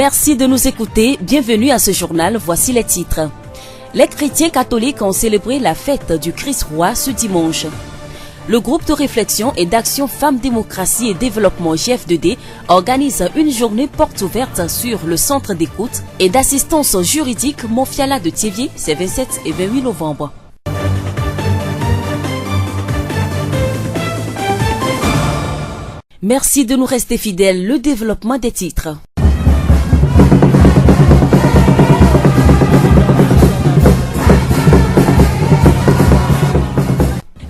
Merci de nous écouter. Bienvenue à ce journal. Voici les titres. Les chrétiens catholiques ont célébré la fête du Christ roi ce dimanche. Le groupe de réflexion et d'action Femmes, Démocratie et Développement GF2D organise une journée porte ouverte sur le centre d'écoute et d'assistance juridique Mofiala de Thiévier, c'est 27 et 28 novembre. Merci de nous rester fidèles. Le développement des titres.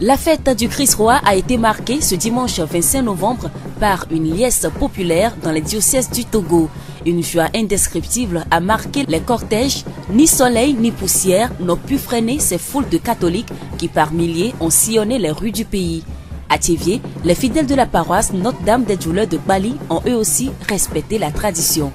La fête du Christ roi a été marquée ce dimanche 25 novembre par une liesse populaire dans les diocèses du Togo. Une joie indescriptible a marqué les cortèges. Ni soleil ni poussière n'ont pu freiner ces foules de catholiques qui par milliers ont sillonné les rues du pays. À Thiévier, les fidèles de la paroisse Notre-Dame des Douleurs de Bali ont eux aussi respecté la tradition.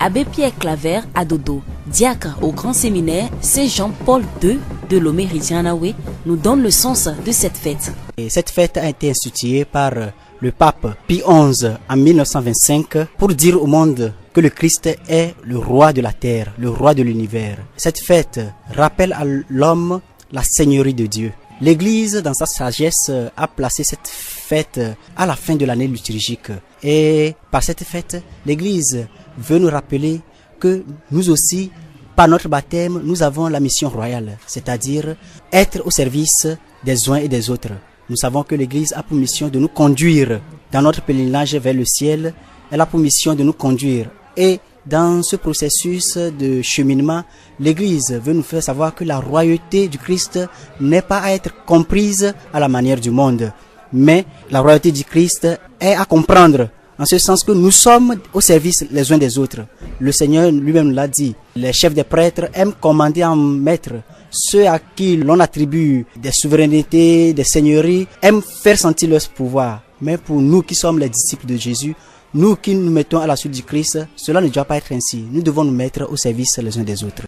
Abbé Pierre Claver à Dodo, diacre au grand séminaire Saint-Jean-Paul II de Lomé-Ridjanaoué, nous donne le sens de cette fête. Et cette fête a été instituée par le pape Pie XI en 1925 pour dire au monde que le Christ est le roi de la terre, le roi de l'univers. Cette fête rappelle à l'homme la seigneurie de Dieu. L'Église, dans sa sagesse, a placé cette fête à la fin de l'année liturgique. Et par cette fête, l'Église veut nous rappeler que nous aussi, par notre baptême, nous avons la mission royale, c'est-à-dire être au service des uns et des autres. Nous savons que l'Église a pour mission de nous conduire dans notre pèlerinage vers le ciel. Elle a pour mission de nous conduire. Et dans ce processus de cheminement, l'Église veut nous faire savoir que la royauté du Christ n'est pas à être comprise à la manière du monde, mais la royauté du Christ est à comprendre en ce sens que nous sommes au service les uns des autres. Le Seigneur lui-même l'a dit. Les chefs des prêtres aiment commander en maître. Ceux à qui l'on attribue des souverainetés, des seigneuries, aiment faire sentir leur pouvoir. Mais pour nous qui sommes les disciples de Jésus, nous qui nous mettons à la suite du Christ, cela ne doit pas être ainsi. Nous devons nous mettre au service les uns des autres.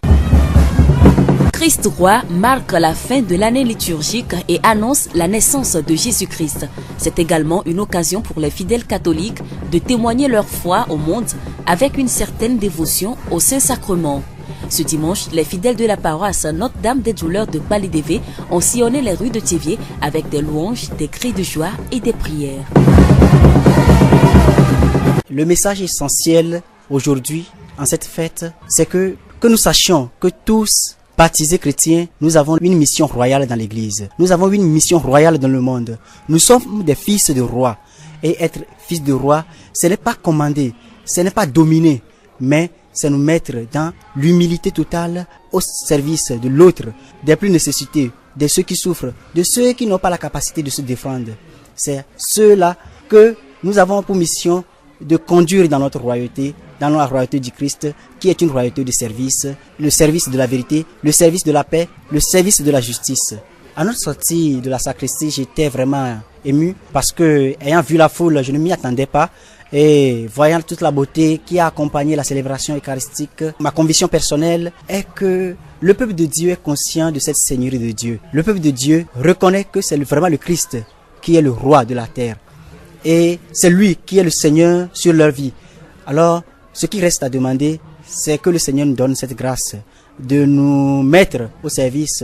Christ roi marque la fin de l'année liturgique et annonce la naissance de Jésus-Christ. C'est également une occasion pour les fidèles catholiques de témoigner leur foi au monde avec une certaine dévotion au Saint-Sacrement. Ce dimanche, les fidèles de la paroisse Notre-Dame des Douleurs de Balidévé ont sillonné les rues de Thiévier avec des louanges, des cris de joie et des prières. Le message essentiel aujourd'hui, en cette fête, c'est que nous sachions que tous, baptisés chrétiens, nous avons une mission royale dans l'Église. Nous avons une mission royale dans le monde. Nous sommes des fils de roi. Et être fils de roi, ce n'est pas commander, ce n'est pas dominer, mais c'est nous mettre dans l'humilité totale au service de l'autre, des plus nécessités, de ceux qui souffrent, de ceux qui n'ont pas la capacité de se défendre. C'est ceux-là que nous avons pour mission de conduire dans notre royauté, dans la royauté du Christ, qui est une royauté de service, le service de la vérité, le service de la paix, le service de la justice. À notre sortie de la sacristie, j'étais vraiment ému parce que, ayant vu la foule, je ne m'y attendais pas. Et voyant toute la beauté qui a accompagné la célébration eucharistique, ma conviction personnelle est que le peuple de Dieu est conscient de cette seigneurie de Dieu. Le peuple de Dieu reconnaît que c'est vraiment le Christ qui est le roi de la terre. Et c'est lui qui est le Seigneur sur leur vie. Alors, ce qui reste à demander, c'est que le Seigneur nous donne cette grâce de nous mettre au service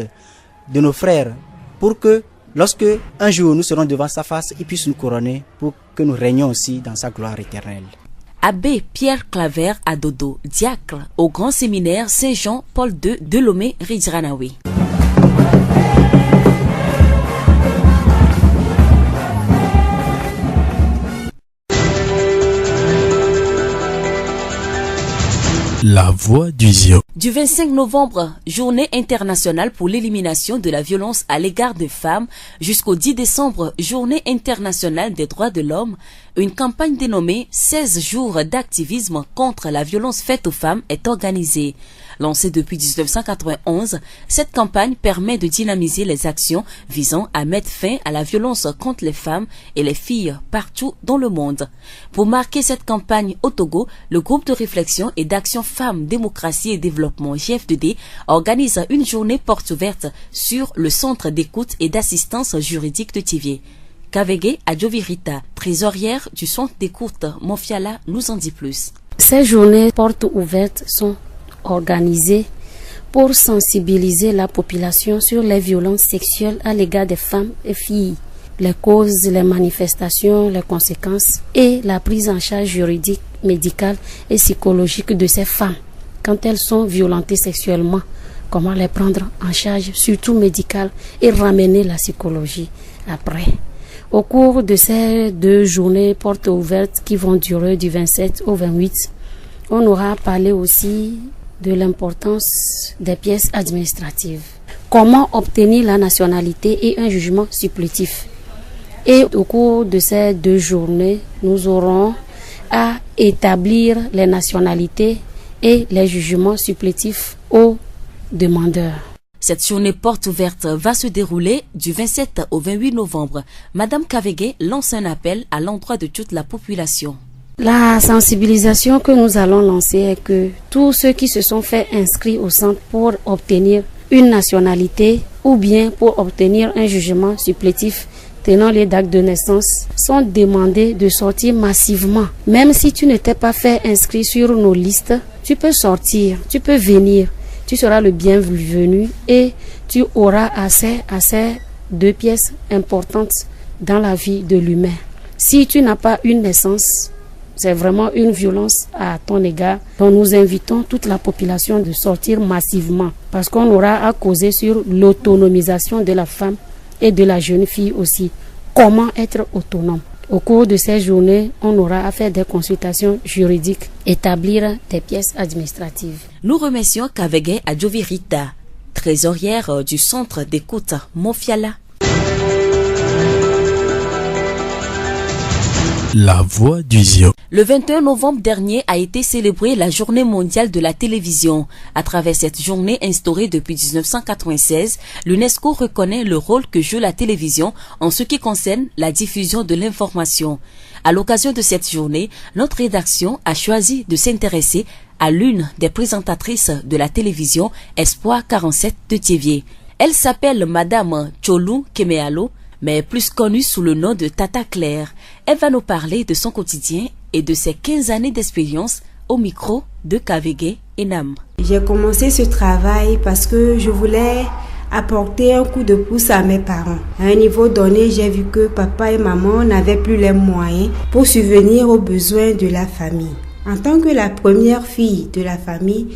de nos frères pour que lorsque un jour nous serons devant sa face, il puisse nous couronner pour que nous régnions aussi dans sa gloire éternelle. Abbé Pierre Claver à Dodo, diacre au grand séminaire Saint-Jean-Paul II de Lomé-Ridjanaoué. La voix du Zion. Du 25 novembre, journée internationale pour l'élimination de la violence à l'égard des femmes, jusqu'au 10 décembre, journée internationale des droits de l'homme, une campagne dénommée 16 jours d'activisme contre la violence faite aux femmes est organisée. Lancée depuis 1991, cette campagne permet de dynamiser les actions visant à mettre fin à la violence contre les femmes et les filles partout dans le monde. Pour marquer cette campagne au Togo, le groupe de réflexion et d'action Femmes, Démocratie et Développement GF2D organise une journée porte ouverte sur le centre d'écoute et d'assistance juridique de Thiévier. Kavege Adjovirita, trésorière du centre d'écoute Mofiala, nous en dit plus. Ces journées portes ouvertes sont organisées pour sensibiliser la population sur les violences sexuelles à l'égard des femmes et filles, les causes, les manifestations, les conséquences et la prise en charge juridique, médicale et psychologique de ces femmes quand elles sont violentées sexuellement. Comment les prendre en charge, surtout médicale, et ramener la psychologie après. Au cours de ces 2 journées portes ouvertes qui vont durer du 27 au 28, on aura parlé aussi de l'importance des pièces administratives. Comment obtenir la nationalité et un jugement supplétif. Et au cours de ces 2 journées, nous aurons à établir les nationalités et les jugements supplétifs aux demandeurs. Cette journée porte ouverte va se dérouler du 27 au 28 novembre. Madame Kavege lance un appel à l'endroit de toute la population. La sensibilisation que nous allons lancer est que tous ceux qui se sont fait inscrire au centre pour obtenir une nationalité ou bien pour obtenir un jugement supplétif tenant les dates de naissance sont demandés de sortir massivement. Même si tu ne t'es pas fait inscrire sur nos listes, tu peux sortir, tu peux venir. Tu seras le bienvenu et tu auras accès à ces 2 pièces importantes dans la vie de l'humain. Si tu n'as pas une naissance, c'est vraiment une violence à ton égard. Donc nous invitons toute la population de sortir massivement parce qu'on aura à causer sur l'autonomisation de la femme et de la jeune fille aussi. Comment être autonome? Au cours de ces journées, on aura à faire des consultations juridiques, établir des pièces administratives. Nous remercions Kavege Adjovirita, trésorière du centre d'écoute Mofiala. La voix du Zion. Le 21 novembre dernier a été célébrée la Journée mondiale de la télévision. À travers cette journée instaurée depuis 1996, l'UNESCO reconnaît le rôle que joue la télévision en ce qui concerne la diffusion de l'information. À l'occasion de cette journée, notre rédaction a choisi de s'intéresser à l'une des présentatrices de la télévision Espoir 47 de Thiévier. Elle s'appelle Madame Tcholou Kemealo, mais plus connue sous le nom de Tata Claire. Elle va nous parler de son quotidien et de ses 15 années d'expérience au micro de Kavege Enam. J'ai commencé ce travail parce que je voulais apporter un coup de pouce à mes parents. À un niveau donné, j'ai vu que papa et maman n'avaient plus les moyens pour subvenir aux besoins de la famille. En tant que la première fille de la famille,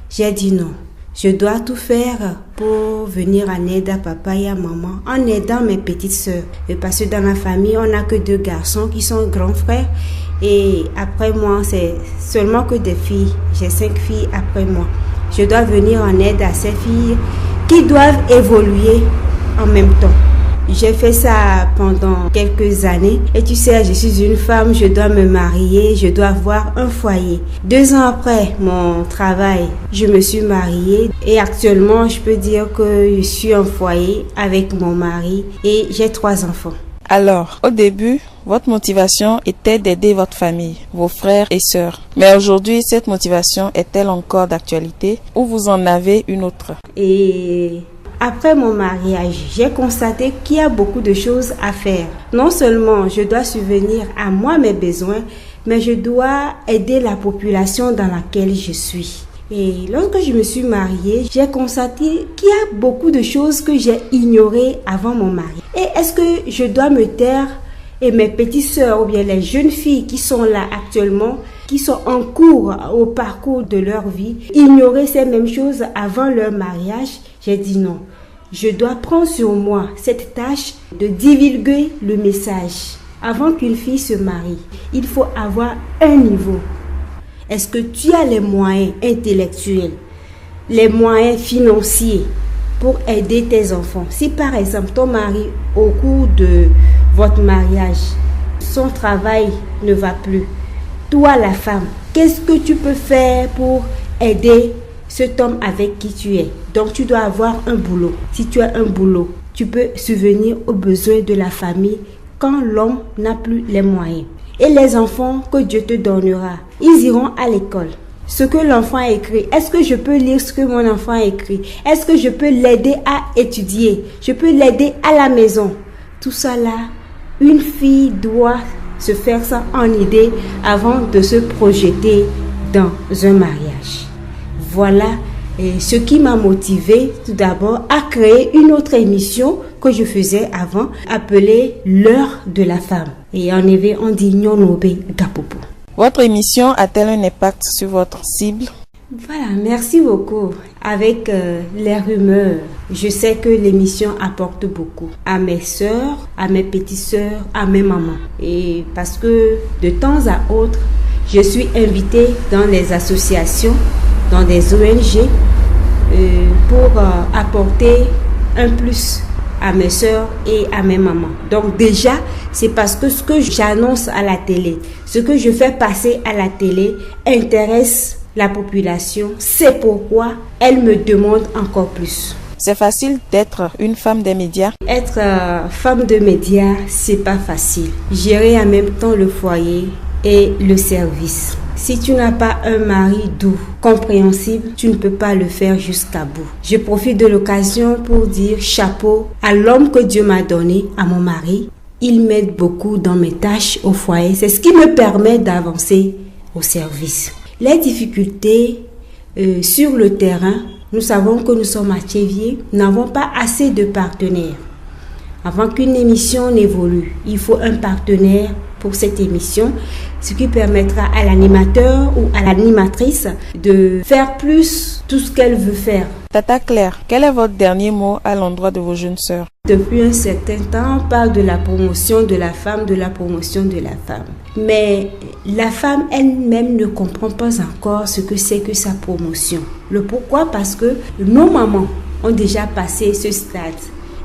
j'ai dit non. Je dois tout faire pour venir en aide à papa et à maman, en aidant mes petites sœurs. Parce que dans la famille, on n'a que 2 garçons qui sont grands frères. Et après moi, c'est seulement que des filles. J'ai 5 filles après moi. Je dois venir en aide à ces filles qui doivent évoluer en même temps. J'ai fait ça pendant quelques années. Et tu sais, je suis une femme, je dois me marier, je dois avoir un foyer. 2 ans après mon travail, je me suis mariée. Et actuellement, je peux dire que je suis en foyer avec mon mari et j'ai 3 enfants. Alors, au début, votre motivation était d'aider votre famille, vos frères et sœurs. Mais aujourd'hui, cette motivation est-elle encore d'actualité ou vous en avez une autre? Et après mon mariage, j'ai constaté qu'il y a beaucoup de choses à faire. Non seulement je dois subvenir à moi mes besoins, mais je dois aider la population dans laquelle je suis. Et lorsque je me suis mariée, j'ai constaté qu'il y a beaucoup de choses que j'ai ignorées avant mon mariage. Et est-ce que je dois me taire et mes petites sœurs ou bien les jeunes filles qui sont là actuellement, qui sont en cours au parcours de leur vie, ignorer ces mêmes choses avant leur mariage? J'ai dit non. Je dois prendre sur moi cette tâche de divulguer le message. Avant qu'une fille se marie, il faut avoir un niveau. Est-ce que tu as les moyens intellectuels, les moyens financiers pour aider tes enfants? Si par exemple ton mari, au cours de votre mariage, son travail ne va plus, toi la femme, qu'est-ce que tu peux faire pour aider cet homme avec qui tu es? Donc tu dois avoir un boulot. Si tu as un boulot, tu peux subvenir aux besoins de la famille quand l'homme n'a plus les moyens. Et les enfants que Dieu te donnera, ils iront à l'école. Ce que l'enfant a écrit, est-ce que je peux lire ce que mon enfant a écrit? Est-ce que je peux l'aider à étudier? Je peux l'aider à la maison? Tout ça là, une fille doit se faire ça en idée avant de se projeter dans un mariage. Voilà ce qui m'a motivé tout d'abord à créer une autre émission que je faisais avant, appelée L'heure de la femme. Et en effet, on dit Nyonobe Gapopo. Votre émission a-t-elle un impact sur votre cible? Voilà, merci beaucoup. Avec les rumeurs, je sais que l'émission apporte beaucoup à mes sœurs, à mes petites sœurs, à mes mamans. Et parce que de temps à autre, je suis invitée dans les associations, dans des ONG, pour apporter un plus à mes sœurs et à mes mamans. Donc déjà, c'est parce que ce que j'annonce à la télé, ce que je fais passer à la télé intéresse la population. C'est pourquoi elle me demande encore plus. C'est facile d'être une femme des médias? Être femme de médias, c'est pas facile. Gérer en même temps le foyer et le service. Si tu n'as pas un mari doux, compréhensible, tu ne peux pas le faire jusqu'à bout. Je profite de l'occasion pour dire chapeau à l'homme que Dieu m'a donné, à mon mari. Il m'aide beaucoup dans mes tâches au foyer. C'est ce qui me permet d'avancer au service. Les difficultés sur le terrain, nous savons que nous sommes à Tchéviers, nous n'avons pas assez de partenaires. Avant qu'une émission n'évolue, il faut un partenaire pour cette émission, ce qui permettra à l'animateur ou à l'animatrice de faire plus tout ce qu'elle veut faire. Tata Claire, quel est votre dernier mot à l'endroit de vos jeunes sœurs? Depuis un certain temps, on parle de la promotion de la femme, de la promotion de la femme. Mais la femme elle-même ne comprend pas encore ce que c'est que sa promotion. Le pourquoi? Parce que nos mamans ont déjà passé ce stade.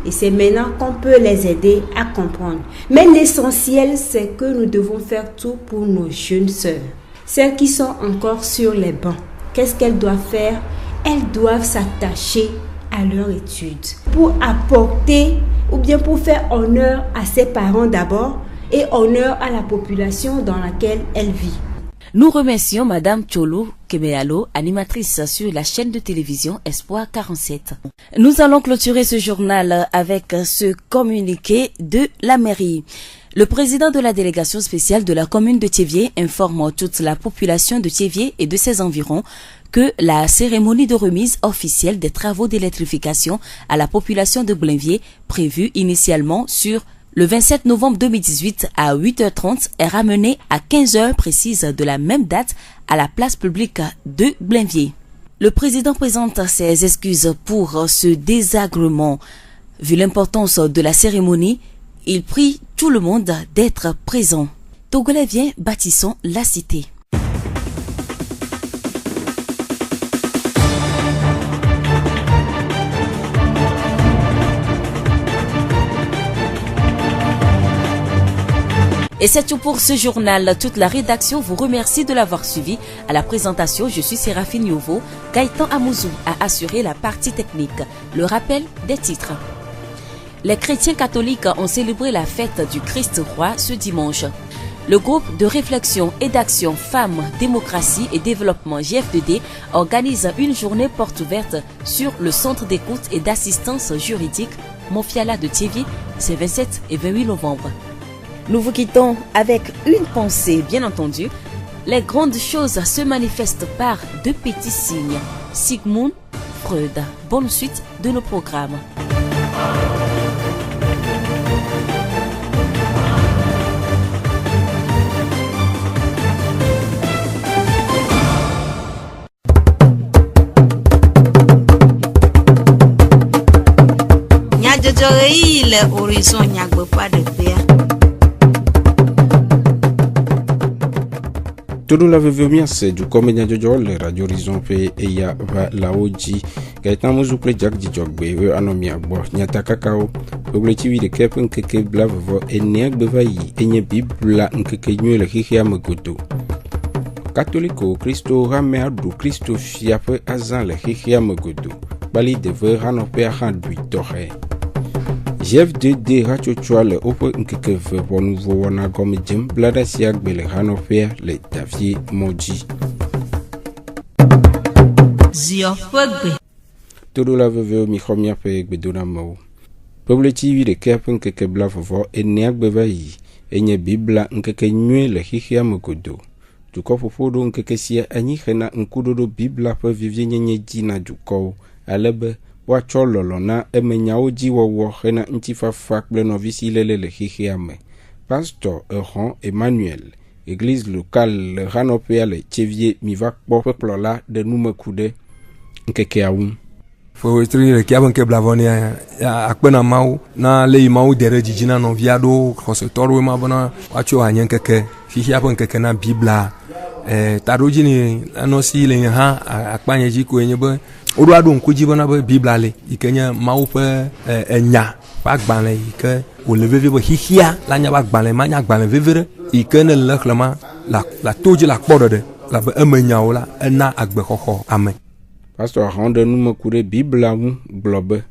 Et c'est maintenant qu'on peut les aider à comprendre. Mais l'essentiel, c'est que nous devons faire tout pour nos jeunes sœurs. Celles qui sont encore sur les bancs. Qu'est-ce qu'elles doivent faire? Elles doivent s'attacher à leur étude pour apporter ou bien pour faire honneur à ses parents d'abord et honneur à la population dans laquelle elle vit. Nous remercions Madame Tcholo Kemealo, animatrice sur la chaîne de télévision Espoir 47. Nous allons clôturer ce journal avec ce communiqué de la mairie. Le président de la délégation spéciale de la commune de Tchéviers informe toute la population de Tchéviers et de ses environs que la cérémonie de remise officielle des travaux d'électrification à la population de Blainviers, prévue initialement sur le 27 novembre 2018 à 8h30 est ramenée à 15h précise de la même date à la place publique de Blainviers. Le président présente ses excuses pour ce désagrément. Vu l'importance de la cérémonie, il prie tout le monde d'être présent. Togolais vient, bâtissons la cité. Et c'est tout pour ce journal. Toute la rédaction vous remercie de l'avoir suivi. À la présentation, je suis Séraphine Youvo. Gaëtan Amouzou a assuré la partie technique. Le rappel des titres. Les chrétiens catholiques ont célébré la fête du Christ roi ce dimanche. Le groupe de réflexion et d'action Femmes, Démocratie et Développement GF2D organise une journée porte ouverte sur le centre d'écoute et d'assistance juridique Mofiala de Tchéviers, c'est 27 et 28 novembre. Nous vous quittons avec une pensée, bien entendu. Les grandes choses se manifestent par deux petits signes. Sigmund Freud. Bonne suite de nos programmes. Horizon Nyagbe pas de paix. Todo la vevemias du comédien de Joel, Radio Horizon P et ya va la oji. Gaëtan Mouzouple Jack di Jogbe, anomia bo, nyata kakao. Obletivi de kepen keke blavo et neak bevayi, et nye bibla nkeke nye le hihia megodo. Catholico, Christo rameadou, Christo fiape azan le hihia megodo. Bali de ranope a handui torre. GF2D rachochwa le opo nkeke ve bon nouveau wana comme jem blada siak bele hanope le Davier Moji. Ziofogbe. Todo la veve mi khomia pe gbedona mo. Peuple TV de kepen nkeke blavo et neak bevayi. Enye bibla nkeke nyue le hihia megodo. dukɔ ƒoƒo ɖo ŋkeke sia anyi hena ŋkuɖoɖo bibla ƒe vivienyenye dzi na dukɔwo ale be woatsɔ lɔlɔ na emenyawo dzi wɔwɔ hena ŋutifafa kple nɔvi si lele le xexea me. Pastor Errant Emmanuel, église locale le Ranopea le Tchevie miva kpɔ ƒe kplɔla ɖe nume ku ɖe ŋkekea ŋu. Fowetri le kia be nke blavonia akpena mawu na le mawu de ɖe dzidzi na nɔvia ɖo xɔsetɔɖo ma bena woatso anye nkeke fifia ƒe nkeke na bibla taɖodzi ni anɔ si le nye hã akpanye dzi koe nye be woɖo aɖo ŋku dzi bena be bibla le yi ke nye mawu ƒe enya ƒe agbalẽ yi ke wòle vevie be xixia la nya be agbalẽ ma nya agbalẽ vevie ɖe yi ke ne le xlẽma la to dzi la kpɔ ɖeɖe labe emenyawo la ena agbexɔxɔ ame. Pastor Errant ɖe nume ku ɖe bibla ŋu gblɔ be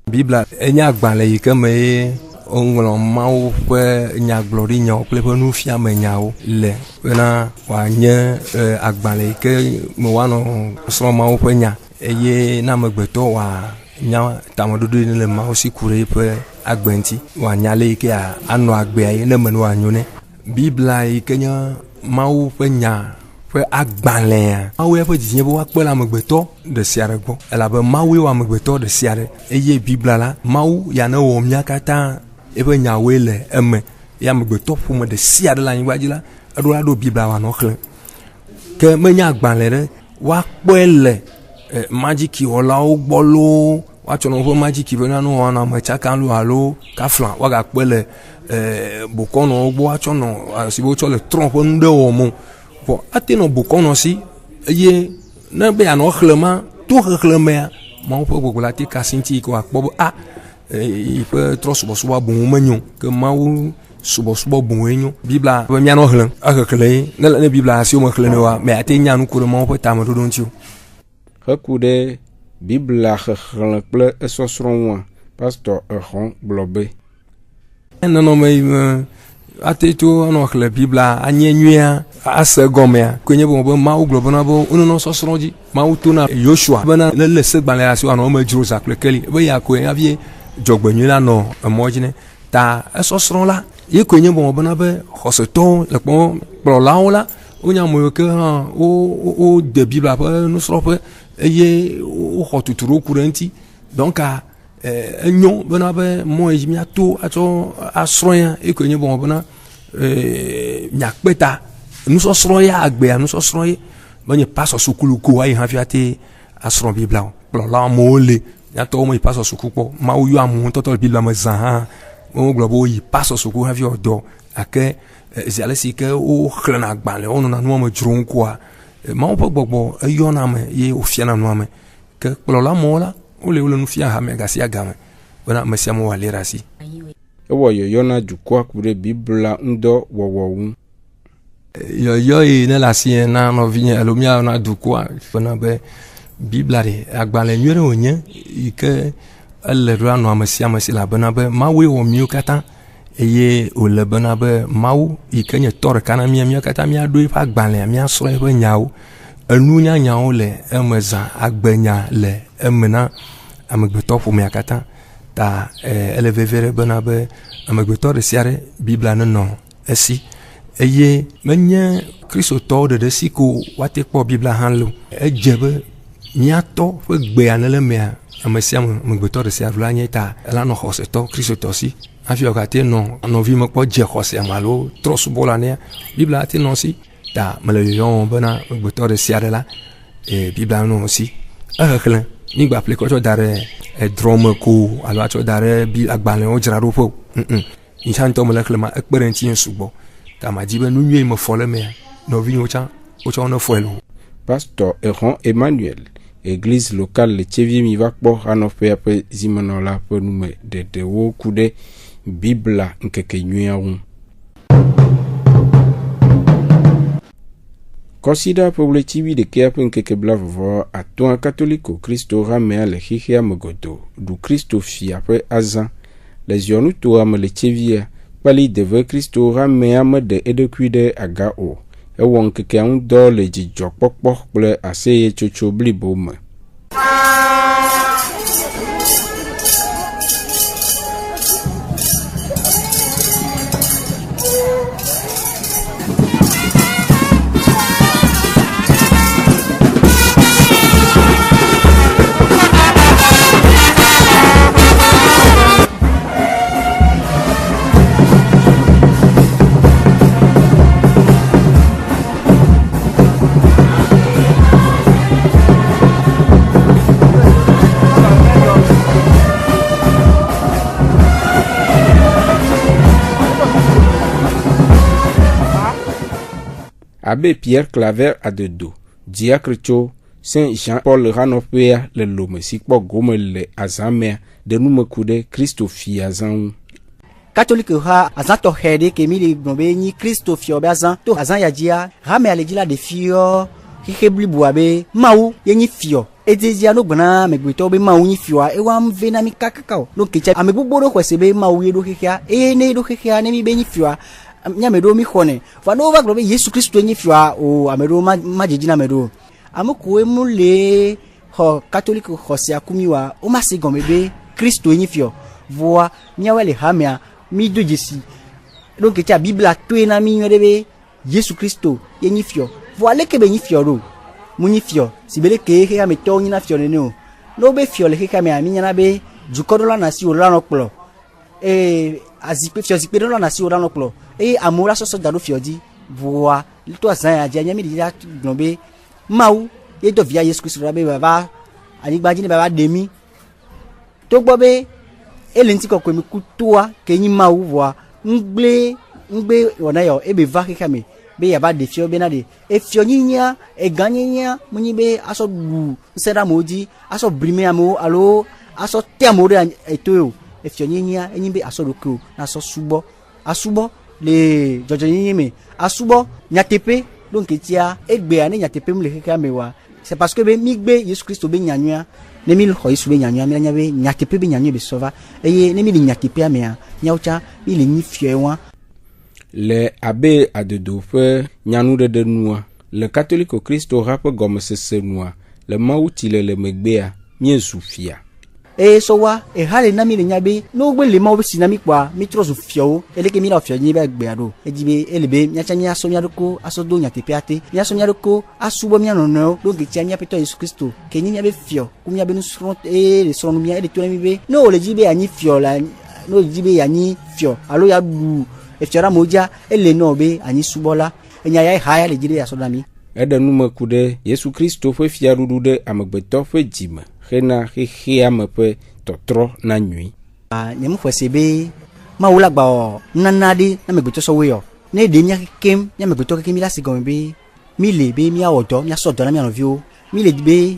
bibla enye agbalẽ yi ke me ye woŋlɔ mawu ƒe nyagblɔɖi nyawo kple ƒe nufiame nyawo le bena wòanye agbalẽ yi ke me woanɔ srɔ̃ mawu ƒe nya eye na amegbetɔ wòanya tameɖoɖo yi ne le mawu si ku ɖe yiƒe agbe ŋuti wòanya le yi ke anɔ agbea yi ne me ne wòanyo nɛ. Bibla yi ke nye mawu ƒe nya ƒe agbalẽa mawu ya ƒe dzidzime be woakpe le amegbetɔ ɖe sia ɖe gbɔ elabe mawu wɔ amegbetɔ ɖe sia ɖe eye bibla la mawu ya ne wɔ mía katã eƒe nyawoe le eme ya amegbetɔ ƒome ɖe sia ɖe le anyigba dzi la eɖo la ɖo bibla wòanɔ xlẽ ke menye agbalẽ ɖe woakpɔe le madzikiwɔlawo gbɔ loo woatsɔ no woƒe madziki be na no wɔna ametsaka alo kafla woagakpɔe le bokɔnɔwo gbɔ woatsɔ nɔ si be wotsɔ le trɔ̃ ƒe nu ɖe wɔm vɔ ate nɔ bokɔnɔ si eye ne be anɔ xlẽma to xexlẽmea mawu ƒe gbogbo la te kasi ŋuti ko akpɔ be yiƒe trɔ subɔsubɔ boŋu menyo ke mawu subɔsubɔ boŋue nyo bibla be mianɔ xlẽ exexlẽ ne bibla asiwo me xlẽ ne wa me ate nya nuku ɖe mawu ƒe tameɖoɖo ŋuti o. Heku ɖe bibla xexlẽ kple esɔsrɔ̃ ŋua Pastor Errant gblɔ be nenɔme yi me ate to anɔ xlẽ bibla anye nyuia ase gɔmea koe nye be mawu gblɔ bena be wonenɔ sɔsrɔ̃ dzi mawu to na Yosua bena ne le segbalẽ asi anɔ me dzro za kple keli be ya koe hafi dzɔgbenyui la nɔ emɔ dzi ne ta esɔsrɔ̃ la ye koe nye bena be xɔsetɔwo le kplɔlawo la wonya ame yiwo ke hã wo de bibla ƒe nusrɔ̃ƒe eye woxɔ tutu ɖo ku ɖe ŋuti donc enyo bena be mɔ yi dzi miato atsɔ asrɔ̃ ya ye koe nye bena miakpe ta nusɔsrɔ̃ ya agbea nusɔsrɔ̃ ye menye pasɔ sukulu ko ayi hafi ate asrɔ̃ bibla o kplɔla amewo le miatɔwo me yi pasɔ suku kpɔ mawu yɔ amewo tɔtɔ le bibla me zã hã wo gblɔ be woyi pasɔ suku hafi wòdɔ gake zi ale si ke woxlẽna agbalẽ wonɔna nua me dzrom koa mawu ƒe gbɔgbɔ eyɔna ame ye wòfiana nua me ke kplɔla amewo la wole nu fia hame gasi agame bena ame sia ame wòalé ɖe asi. Ewɔ yɔyɔ na dukɔa ku ɖe bibla ŋdɔ wɔwɔ ŋu. Yɔyɔ yi ne le asi na nɔvinye alo míayɔna dukɔa bena be bibla ɖe agbalẽ nyui ɖe wònye yi ke ele ɖo anɔ ame sia ame si elabena be mawue wɔ míwo katã eye wòle bena be mawu yi ke nye tɔ ɖeka na míawo katã míaɖo eƒe agbalẽa míasrɔ̃ eƒe nyawo enunyanyawo le eme zã agbenya le eme na amegbetɔ ƒomea katã ta ele vevie ɖe bena be amegbetɔ ɖe sia ɖe bibla nenɔ esi eye menye kristotɔwo ɖeɖe si ko woate kpɔ bibla hã lo edze be míatɔ ƒe gbea ne le mea ame sia ame amegbetɔ ɖe sia ɖe la nye ta elanɔ xɔsetɔ kristotɔ si hafi wògate nɔ nɔvi me kpɔ dze xɔsea me alo trɔ subɔ la nea bibla ate nɔ si ta mele yɔyɔm bena amegbetɔ ɖe sia ɖe la bibla nɔ si exexlẽ migba ƒle kɔ tsɔ da ɖe drɔ me ko alo atsɔ da ɖe agbalẽwo dzraɖoƒe o nisa ŋutɔ mele xlẽma ekpe ɖe ŋuti sugbɔ ta madi be nu nyui me fɔ le mea nɔvinyewo tsã wotsɔ ne fɔe lo. Pastor Errant Emmanuel, église locale le Tchevie miva kpɔ anɔƒea ƒe zimenɔla ƒe nume ɖeɖewo ku ɖe bibla ŋkeke nyuia ŋu. Kɔsiɖa ƒe ɣleti 11 ƒe ŋkeke blavɔvɔ atɔ̃a katoliko kristo hamea le xexea me godo ɖu kristo fia ƒe azã le ziɔnutoa me le Tchevia kpali deve kristo hamea meɖe eɖokui ɖe aga o ewɔ ŋkekea ŋu dɔ le dzidzɔkpɔkpɔ kple aseyetsotso blibo me. Abbé Pierre Claver Adedo, diacre tso Saint Jean-Paul Ranopea le lome sikpo gome le azamea de nous me coude Christophie azan. Catholique ha azato hede ke mi le gnombe ni Christophie azan to azan ya dia rame ale dila de fio hebli buabe mau yenyi fio edezia no gbana megbeto be mau nyi fio e wam vena mi kakakao no kecha amegbobo do kwesebe mau ye do kekea e ne do kekea ne mi be nyi fio nyamedo mi khone fano va globe Yesu Kristo nyi fio o amedo majiji na medo amuko emule ho catholique ho sia kumiwa o masi gomebe Kristo nyi fio voa miawele hamia mi do jesi donc kecha Bible atwe na mi nyorebe Yesu Kristo yenyi fio voile ke be nyi fio ro munyi fio sibele ke he ame to nyi na fio ne no no be fio le ke ka me ami nyana be jukodola na si o la no kplo azipe fio zipe do la na si o la no kplo amora so daro fio di voa to azan aja nyami di ya gnombe mau e do via Yesu Kristo be baba ani gbaji ni baba demi to gbo be elenti ko mi kutua ke nyi mau voa ngbe wona yo e be va ke ka me be yaba de fio be na de e fio nyinya e ganyinya munyi be aso bu sera moji aso brime amo alo aso te amore eto e fio nyinya enyi be aso roku na so subo asubo le jojo nyinya me asubo nyatepe donc tia egbe ani nyatepe mle keka mewa c'est parce que be migbe Yesu Kristo be nyanyua ne mi ho Yesu be nyanyua mi nyabe nyatepe be nyanyua be sova eye ne mi nyatepe amea nyaucha mi le nyi fio wa. Le abbé Adedo fait nyanou de noa. Le catholique au Christ aura pas gomme se noa. Le mauti le megbea mien soufia. So wa hale na mi le nyabe no gbe le mawo sinami kwa mi trozo fio ele ke mi la fio nyi be gbe ado ejibe elebe nya chanya so nya doko aso do nya tepiate nya so nya doko asubo mi anono do ge nya peto Yesu Kristo ke nyi be fio ku mi be no front le so no mi ele to mi be no le jibe anyi fio la no jibe anyi fio alo ya du efiora moja ele no be anyi subola enya ya haya le jide ya sodami ede nu mekude Yesu Kristo fe fiarudu de amegbeto fe jime hena hehe amepe totro na nyui nyemu fwesebe maula gba nanade na megbeto so we yo ne de nya kem nya megbeto ke mi la sigombe mi le be mi awodo nya sodo na mi anovio mi le be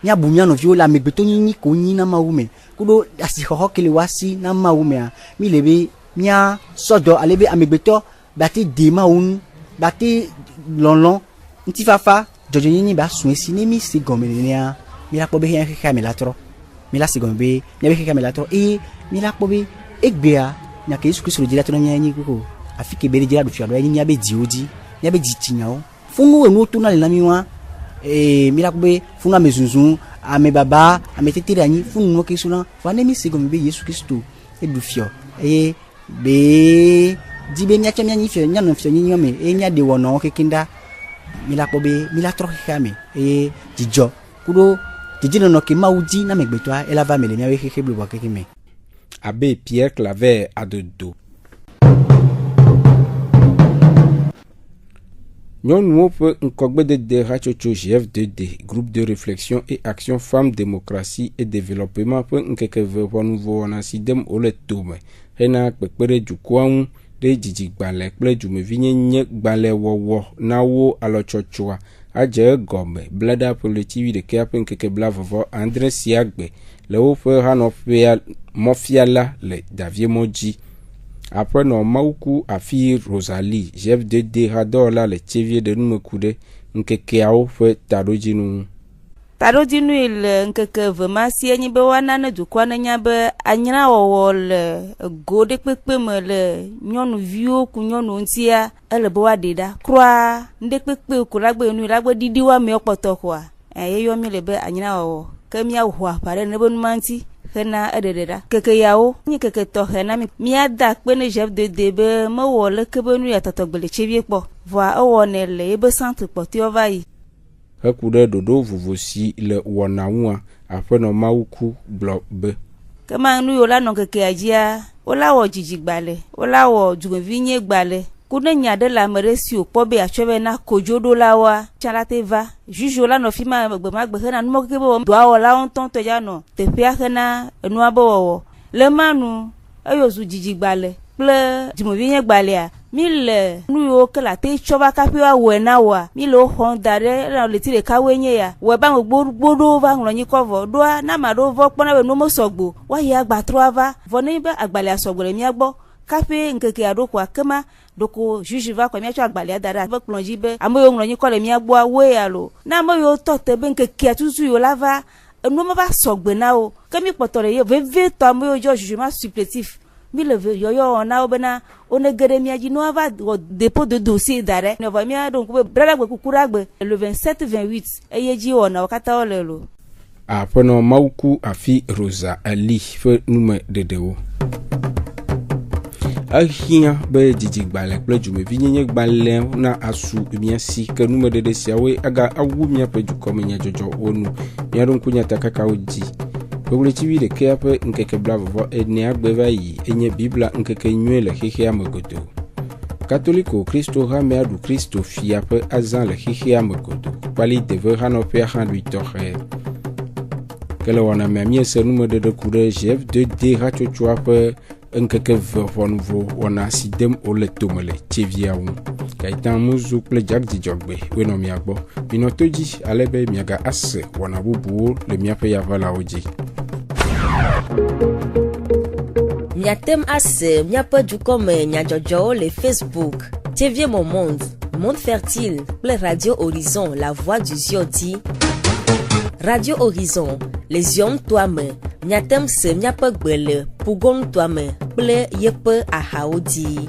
nya bu mi anovio la megbeto nyi ko nyi na mawume kudo asihoho kele wasi na mawume mi le be mia sodo alebe amegbeto bati demaun bati lonlon ntifafa jojo nyinyi ba sunesi ne mi se gomelenia mi la pobe hen ka melatro mi la se gombe nya be ka melatro mi la pobe egbea nya ke Yesu Kristo dira to nya nyi ko afike be dira do fiado nya be diodi nya be ditinyao fungu enu to na le na mi wa mi la pobe funga mezunzun ame baba ame tetire anyi fungu no ke suna fa ne mi se gombe Yesu Kristo du fio be dibe nya chamya nyi fio nya no fio nyi me nya de wono kekinda mila pobe mila trohikame jijo kudo jijino no ke mauji na megbetwa elava mele nya we kekeblu wa kekime. Abbé Pierre Claver Adedo. Nyon nouveau nkogbe de rachocho GF2D, groupe de réflexion et action femmes, démocratie et développement pour nkekeve pour nouveau na sidem ole tome. Hena kpekpere jukwaun de jijigbalẹ kple jumevinye nye gbalẹ wɔwɔ na wo alɔtsɔtsɔa adze gɔme bleda poletivi ɖeke aƒe nkeke bla vɔvɔ andre siagbe le woƒe hanɔƒea mɔfiala le daviemɔ dzi. Aƒenɔ mawuku afi Rosalie GF2D hadɔwɔla le tsevie de numeku ɖe nkekeawo ƒe taɖodzinu. Taɖodzinu le nkeke vemasi enyi be woana ne dukɔa nenya be anyrawɔwɔ le go ɖe kpekpe me le nyɔnuviwo ku nyɔnuwo ŋutia ele be woaɖe ɖa kroa ŋɖe kpekpe ko la gbe nu la gbe ɖiɖi wa mewo kpɔtɔ xɔa yeyɔ mi le be anyrawɔwɔ ke miawɔ aƒa ɖe ne be numa ŋuti hena eɖeɖe ɖa keke yawo nye keke tɔxɛ na mi miada kpe ne GF2D be mewɔ leke be nu ya tɔtɔgbe le tsevie kpɔ vɔa ewɔ ne le yebe centre kpɔtɔewo va yi. Heku ɖe ɖoɖo vovo si le wɔna ŋua aƒenɔ mawuku gblɔ be. Kema nu yiwo la nɔ kekea dzia wola wɔ dzidzigbalẽ wola wɔ dzumevinye gbalẽ ku ne nya ɖe le ame ɖe si wòkpɔ be atsɔ be na kodzoɖolawoa tsã la te va juge la nɔ fi ma gbemagbe hena numɔ keke be wɔ dɔawɔlawo ŋutɔ ya nɔ teƒea hena enua be wɔwɔ le manu eyo zu dzidzigbalẽ kple dzumevinye gbalẽa mile nuyo kala te choba kapi wa wena wa milo hondare na letire kawenye ya we ba gbodo va nronyi cover do na ma do vo pona we no mo sogbo wa ya gba trova voni be agbale asogbo le mi agbo kapi nkeke adoko akema doko juge va kwa mi acho agbale adara ba plonji be amoyo nronyi ko le mi agbo awe alo na moyo tote be nkeke atutu yo lava no ma ba sogbe na o kemi potore ye veve to amoyo jo jugement supplétif mille yoyo na obena onegere miaji no va dépôt de dossier d'arrêt ne va mia donc brada gbe kukura gbe le 27-28 eyeji ona wakata olelo a pono mauku afi Rosa Ali fe nume dedewo ahia be jijigbalẹ kple dzumevinyenye gbalẹ na asu miasi ke nume dede siawe aga awu mia pe dukɔme nyajojo wonu mia do nkunya takakawo dzi Poglechivi de keape nkeke blavovo enia gbeva yi enye bibla nkeke nyue le xexea me godo. Katoliko Kristo rame adu Kristo fiape azan le xexea me godo. Pali deve hanope ahanduitoxe. Kele wana memie se nume de kure GF2D rachochoape nkeke vevonvo wana sidem ole tomele cheviawu. Kaitan muzu kple jagdi jogbe weno miagbo. Minotoji alebe miaga ase wana bubu le miape yavala oji. Miatem ase miape dukome nyajojo le Facebook. TV Mon Monde, Monde Fertile, le Radio Horizon, La Voix du Zioti. Radio Horizon, les hommes toi-même. Miatem se miape gbele, pougon toi-même, ple yepe ahaodi.